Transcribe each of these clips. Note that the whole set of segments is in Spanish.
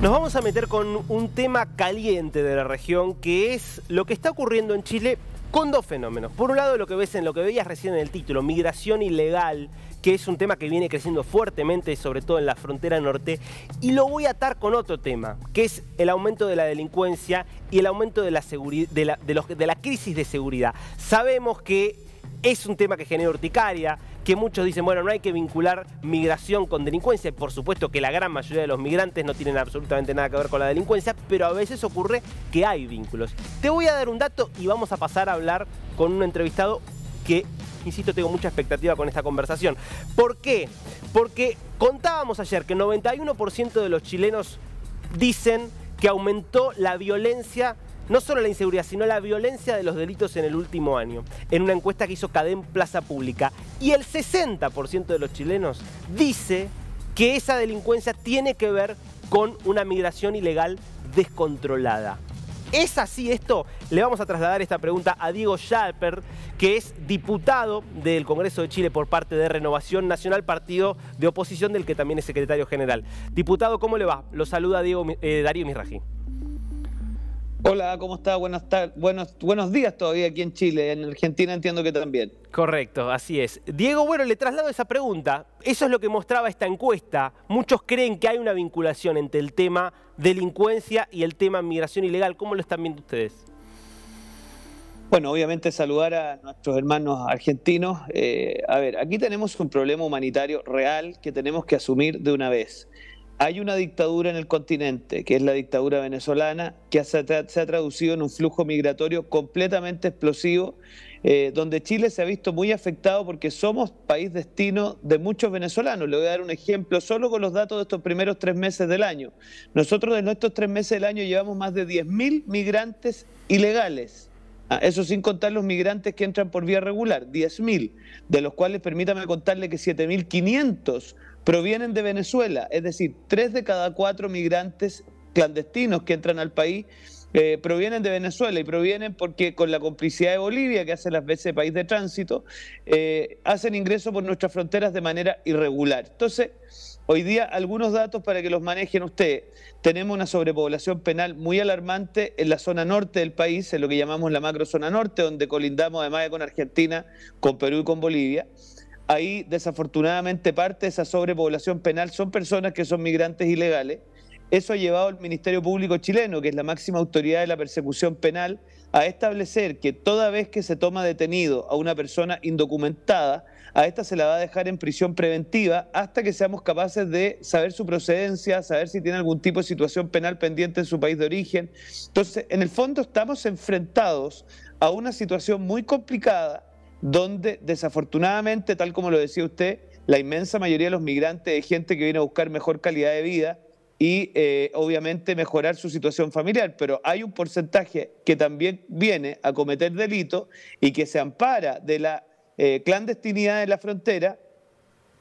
Nos vamos a meter con un tema caliente de la región, que es lo que está ocurriendo en Chile con dos fenómenos. Por un lado, lo que veías recién en el título, migración ilegal, que es un tema que viene creciendo fuertemente, sobre todo en la frontera norte, y lo voy a atar con otro tema, que es el aumento de la delincuencia y el aumento de la crisis de seguridad. Sabemos que es un tema que genera urticaria, que muchos dicen, bueno, no hay que vincular migración con delincuencia, y por supuesto que la gran mayoría de los migrantes no tienen absolutamente nada que ver con la delincuencia, pero a veces ocurre que hay vínculos. Te voy a dar un dato y vamos a pasar a hablar con un entrevistado que, insisto, tengo mucha expectativa con esta conversación. ¿Por qué? Porque contábamos ayer que el 91% de los chilenos dicen que aumentó la violencia, no solo la inseguridad, sino la violencia de los delitos en el último año, en una encuesta que hizo Cadem Plaza Pública. Y el 60% de los chilenos dice que esa delincuencia tiene que ver con una migración ilegal descontrolada. ¿Es así esto? Le vamos a trasladar esta pregunta a Diego Schalper, que es diputado del Congreso de Chile por parte de Renovación Nacional, partido de oposición del que también es secretario general. Diputado, ¿cómo le va? Lo saluda Darío Misraji. Hola, ¿cómo está? Buenos días todavía aquí en Chile. En Argentina entiendo que también. Correcto, así es. Diego, bueno, le traslado esa pregunta. Eso es lo que mostraba esta encuesta. Muchos creen que hay una vinculación entre el tema delincuencia y el tema migración ilegal. ¿Cómo lo están viendo ustedes? Bueno, obviamente saludar a nuestros hermanos argentinos. A ver, aquí tenemos un problema humanitario real que tenemos que asumir de una vez. Hay una dictadura en el continente, que es la dictadura venezolana, que se ha traducido en un flujo migratorio completamente explosivo, donde Chile se ha visto muy afectado porque somos país destino de muchos venezolanos. Le voy a dar un ejemplo solo con los datos de estos primeros 3 meses del año. Nosotros en estos 3 meses del año llevamos más de 10.000 migrantes ilegales. Eso sin contar los migrantes que entran por vía regular, 10.000, de los cuales permítame contarle que 7.500 provienen de Venezuela, es decir, 3 de cada 4 migrantes clandestinos que entran al país provienen de Venezuela, y provienen porque con la complicidad de Bolivia, que hace las veces de país de tránsito, hacen ingreso por nuestras fronteras de manera irregular. Entonces, hoy día algunos datos para que los manejen ustedes. Tenemos una sobrepoblación penal muy alarmante en la zona norte del país, en lo que llamamos la macrozona norte, donde colindamos además de con Argentina, con Perú y con Bolivia. Ahí, desafortunadamente, parte de esa sobrepoblación penal son personas que son migrantes ilegales. Eso ha llevado al Ministerio Público chileno, que es la máxima autoridad de la persecución penal, a establecer que toda vez que se toma detenido a una persona indocumentada, a esta se la va a dejar en prisión preventiva hasta que seamos capaces de saber su procedencia, saber si tiene algún tipo de situación penal pendiente en su país de origen. Entonces, en el fondo estamos enfrentados a una situación muy complicada, donde desafortunadamente, tal como lo decía usted, la inmensa mayoría de los migrantes es gente que viene a buscar mejor calidad de vida y obviamente mejorar su situación familiar, pero hay un porcentaje que también viene a cometer delitos y que se ampara de la clandestinidad en la frontera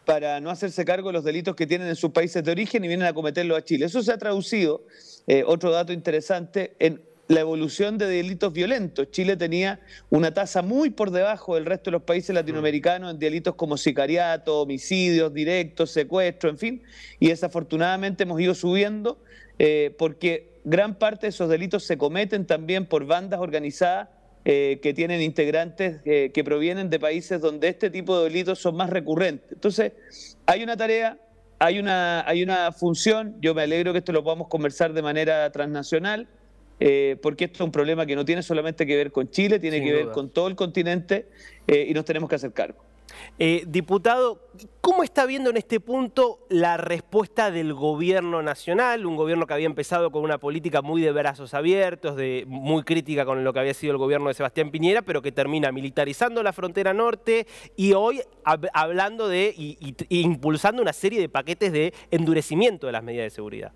para no hacerse cargo de los delitos que tienen en sus países de origen y vienen a cometerlos a Chile. Eso se ha traducido, otro dato interesante, en la evolución de delitos violentos. Chile tenía una tasa muy por debajo del resto de los países latinoamericanos en delitos como sicariato, homicidios directos, secuestro, en fin, y desafortunadamente hemos ido subiendo porque gran parte de esos delitos se cometen también por bandas organizadas que tienen integrantes que provienen de países donde este tipo de delitos son más recurrentes. Entonces, hay una tarea, hay una función. Yo me alegro que esto lo podamos conversar de manera transnacional, porque esto es un problema que no tiene solamente que ver con Chile, tiene que ver con todo el continente, y nos tenemos que hacer cargo. Diputado, ¿cómo está viendo en este punto la respuesta del gobierno nacional? Un gobierno que había empezado con una política muy de brazos abiertos, muy crítica con lo que había sido el gobierno de Sebastián Piñera, pero que termina militarizando la frontera norte y hoy hablando de y impulsando una serie de paquetes de endurecimiento de las medidas de seguridad.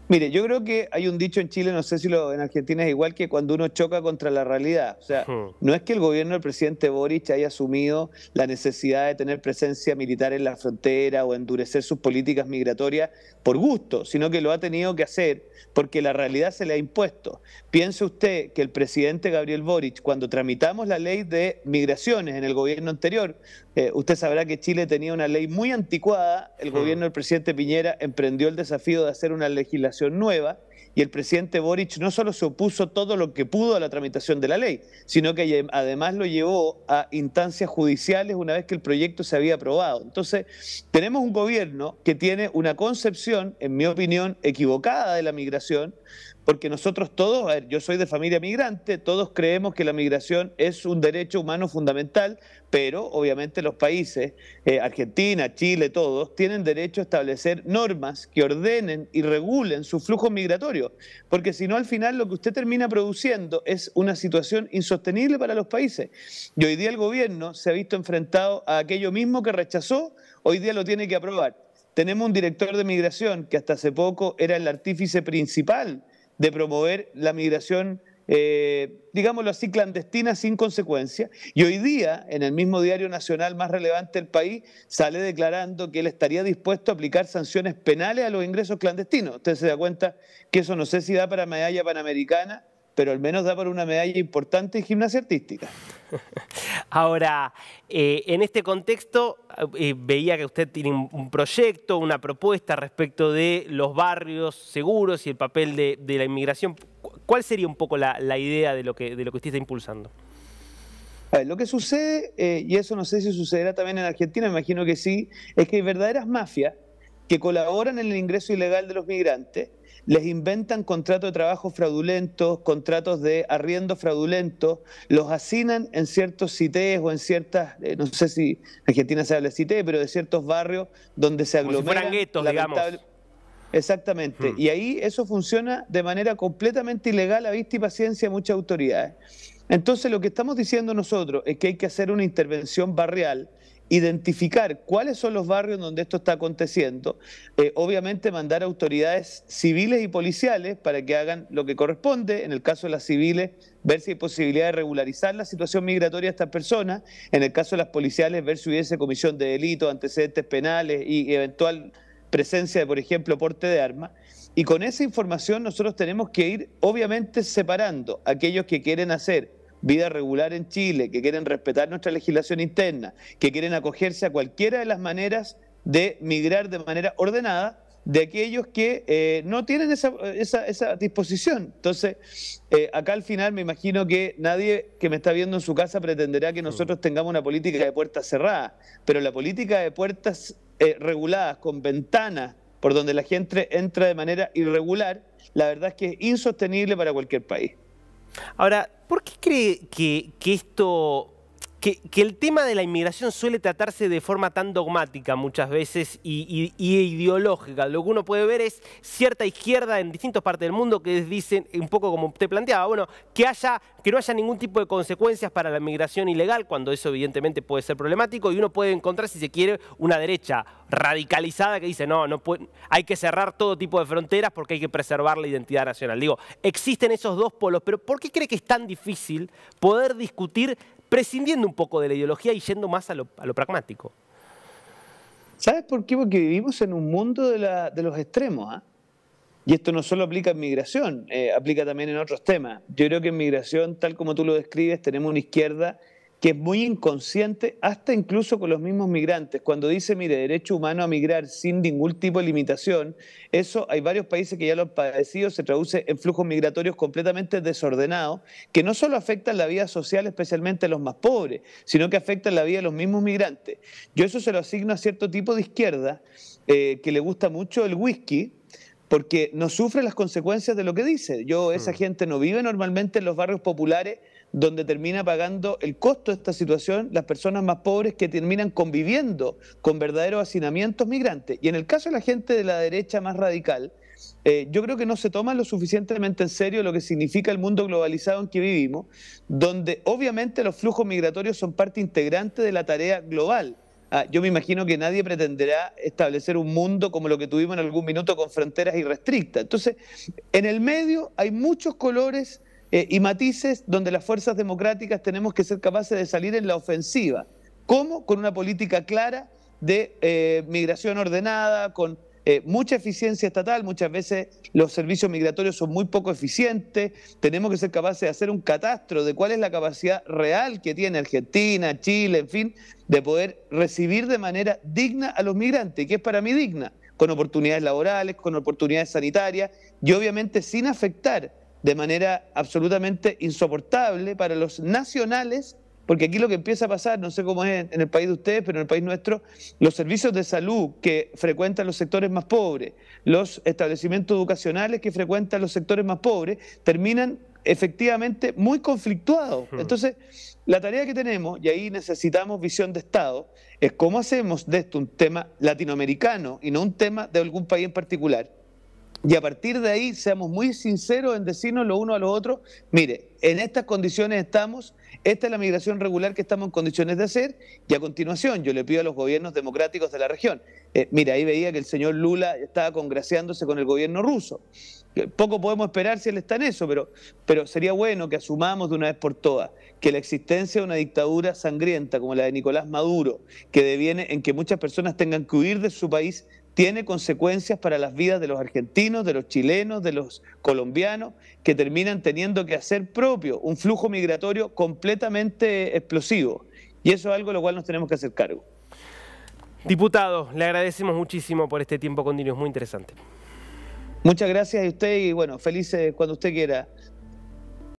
Mire, yo creo que hay un dicho en Chile, no sé si en Argentina es igual, que cuando uno choca contra la realidad. O sea, no es que el gobierno del presidente Boric haya asumido la necesidad de tener presencia militar en la frontera o endurecer sus políticas migratorias por gusto, sino que lo ha tenido que hacer porque la realidad se le ha impuesto. Piense usted que el presidente Gabriel Boric, cuando tramitamos la ley de migraciones en el gobierno anterior, usted sabrá que Chile tenía una ley muy anticuada, el gobierno del presidente Piñera emprendió el desafío de hacer una legislación nueva y el presidente Boric no solo se opuso todo lo que pudo a la tramitación de la ley, sino que además lo llevó a instancias judiciales una vez que el proyecto se había aprobado. Entonces, tenemos un gobierno que tiene una concepción, en mi opinión, equivocada de la migración, porque nosotros todos, a ver, yo soy de familia migrante, todos creemos que la migración es un derecho humano fundamental, pero obviamente los países, Argentina, Chile, todos, tienen derecho a establecer normas que ordenen y regulen su flujo migratorio, porque si no al final lo que usted termina produciendo es una situación insostenible para los países. Y hoy día el gobierno se ha visto enfrentado a aquello mismo que rechazó, hoy día lo tiene que aprobar. Tenemos un director de migración que hasta hace poco era el artífice principal de promover la migración, digámoslo así, clandestina sin consecuencia. Y hoy día, en el mismo diario nacional más relevante del país, sale declarando que él estaría dispuesto a aplicar sanciones penales a los ingresos clandestinos. Usted se da cuenta que eso no sé si da para medalla panamericana, pero al menos da para una medalla importante en gimnasia artística. Ahora, en este contexto, veía que usted tiene un proyecto, una propuesta respecto de los barrios seguros y el papel de la inmigración. ¿Cuál sería un poco la idea de lo que usted está impulsando? A ver, lo que sucede, y eso no sé si sucederá también en Argentina, me imagino que sí, es que hay verdaderas mafias que colaboran en el ingreso ilegal de los migrantes, les inventan contratos de trabajo fraudulentos, contratos de arriendo fraudulentos, los hacinan en ciertos CITES o en ciertas, no sé si en Argentina se habla de CITES, pero de ciertos barrios donde se aglomeran. Como si fueran guetos, digamos. Exactamente, y ahí eso funciona de manera completamente ilegal a vista y paciencia de muchas autoridades. Entonces lo que estamos diciendo nosotros es que hay que hacer una intervención barrial, identificar cuáles son los barrios donde esto está aconteciendo, obviamente mandar autoridades civiles y policiales para que hagan lo que corresponde, en el caso de las civiles, ver si hay posibilidad de regularizar la situación migratoria de estas personas, en el caso de las policiales, ver si hubiese comisión de delitos, antecedentes penales y eventual presencia de, por ejemplo, porte de armas. Y con esa información nosotros tenemos que ir, obviamente, separando a aquellos que quieren hacer vida regular en Chile, que quieren respetar nuestra legislación interna, que quieren acogerse a cualquiera de las maneras de migrar de manera ordenada, de aquellos que no tienen esa disposición. Entonces, acá al final me imagino que nadie que me está viendo en su casa pretenderá que nosotros tengamos una política de puertas cerradas, pero la política de puertas reguladas, con ventanas por donde la gente entra de manera irregular, la verdad es que es insostenible para cualquier país. Ahora, ¿por qué cree que el tema de la inmigración suele tratarse de forma tan dogmática muchas veces y ideológica? Lo que uno puede ver es cierta izquierda en distintas partes del mundo que dicen, un poco como usted planteaba, bueno, que no haya ningún tipo de consecuencias para la inmigración ilegal, cuando eso evidentemente puede ser problemático, y uno puede encontrar, si se quiere, una derecha radicalizada que dice, no puede, hay que cerrar todo tipo de fronteras porque hay que preservar la identidad nacional. Digo, existen esos dos polos, pero ¿por qué cree que es tan difícil poder discutir prescindiendo un poco de la ideología y yendo más a lo pragmático? ¿Sabes por qué? Porque vivimos en un mundo de los extremos, ¿eh? Y esto no solo aplica en migración, aplica también en otros temas. Yo creo que en migración, tal como tú lo describes, tenemos una izquierda que es muy inconsciente, hasta incluso con los mismos migrantes. Cuando dice, mire, derecho humano a migrar sin ningún tipo de limitación, eso hay varios países que ya lo han padecido, se traduce en flujos migratorios completamente desordenados, que no solo afectan la vida social, especialmente a los más pobres, sino que afectan la vida de los mismos migrantes. Yo eso se lo asigno a cierto tipo de izquierda que le gusta mucho el whisky, porque no sufre las consecuencias de lo que dice. Esa gente no vive normalmente en los barrios populares donde termina pagando el costo de esta situación las personas más pobres que terminan conviviendo con verdaderos hacinamientos migrantes. Y en el caso de la gente de la derecha más radical, yo creo que no se toma lo suficientemente en serio lo que significa el mundo globalizado en que vivimos, donde obviamente los flujos migratorios son parte integrante de la tarea global. Yo me imagino que nadie pretenderá establecer un mundo como lo que tuvimos en algún minuto con fronteras irrestrictas. Entonces, en el medio hay muchos colores y matices donde las fuerzas democráticas tenemos que ser capaces de salir en la ofensiva. ¿Cómo? Con una política clara de migración ordenada, con mucha eficiencia estatal. Muchas veces los servicios migratorios son muy poco eficientes. Tenemos que ser capaces de hacer un catastro de cuál es la capacidad real que tiene Argentina, Chile, en fin, de poder recibir de manera digna a los migrantes, que es para mí digna, con oportunidades laborales, con oportunidades sanitarias y obviamente sin afectar de manera absolutamente insoportable para los nacionales. Porque aquí lo que empieza a pasar, no sé cómo es en el país de ustedes, pero en el país nuestro, los servicios de salud que frecuentan los sectores más pobres, los establecimientos educacionales que frecuentan los sectores más pobres, terminan efectivamente muy conflictuados. Entonces, la tarea que tenemos, y ahí necesitamos visión de Estado, es cómo hacemos de esto un tema latinoamericano y no un tema de algún país en particular. Y a partir de ahí seamos muy sinceros en decirnos lo uno a los otros, mire, en estas condiciones estamos, esta es la migración regular que estamos en condiciones de hacer, y a continuación yo le pido a los gobiernos democráticos de la región. Mira, ahí veía que el señor Lula estaba congraciándose con el gobierno ruso. Poco podemos esperar si él está en eso, pero sería bueno que asumamos de una vez por todas que la existencia de una dictadura sangrienta como la de Nicolás Maduro, que deviene en que muchas personas tengan que huir de su país, tiene consecuencias para las vidas de los argentinos, de los chilenos, de los colombianos, que terminan teniendo que hacer propio un flujo migratorio completamente explosivo. Y eso es algo de lo cual nos tenemos que hacer cargo. Diputado, le agradecemos muchísimo por este tiempo continuo, es muy interesante. Muchas gracias a usted y bueno, feliz cuando usted quiera